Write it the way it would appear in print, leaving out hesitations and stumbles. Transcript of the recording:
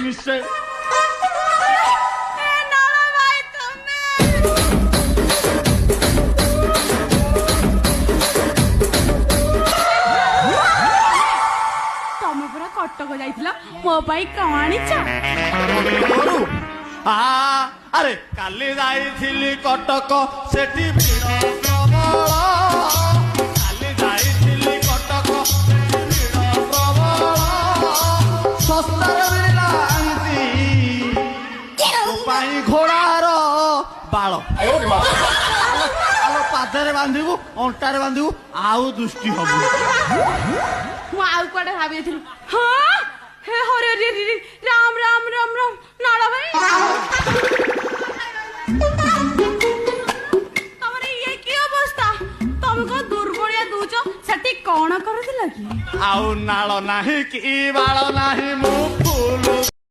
নিশ্চয় ତମେ ପୁରା କଟକ ଯାଇଥିଲ ମୋ ପାଇଁ କଣ ଆଣିଛ? ଆରେ କାଲି ଯାଇଥିଲି କଟକ ସେଠି ଭିଡ଼ ପ୍ରବଳ। କାଲି ଯାଇଥିଲି କଟକ ସେଠି ଭିଡ଼ ପ୍ରବଳ। ଶସ୍ତାରେ ମିଳିଲା ଆଣିଛି ମୋ ପାଇଁ ଘୋଡ଼ାର ବାଳ। ଆଲୋ ପାଦରେ ବାନ୍ଧିବୁ ଅଣ୍ଟାରେ ବାନ୍ଧିବୁ ଆଉ ଦୃଷ୍ଟି ହବୁ। ମୁଁ ଆଉ କୁଆଡେ ଭାବି ଯାଇଥିଲି। ହଁ ହେ ହରେ ରାମ ରାମ ରାମ ରାମ ନାଳ ଭାଇ ତମର ଇଏ କି ଅବସ୍ଥା? ତମେ କଣ ଦୁର୍ବଳିଆ ଦଉଛ? ସେଠି କଣ କରୁଥିଲ କି? ଆଉ ନାଳ ନାହିଁ କି ବାଳ ନାହିଁ ମୁଁ ଫୁଲ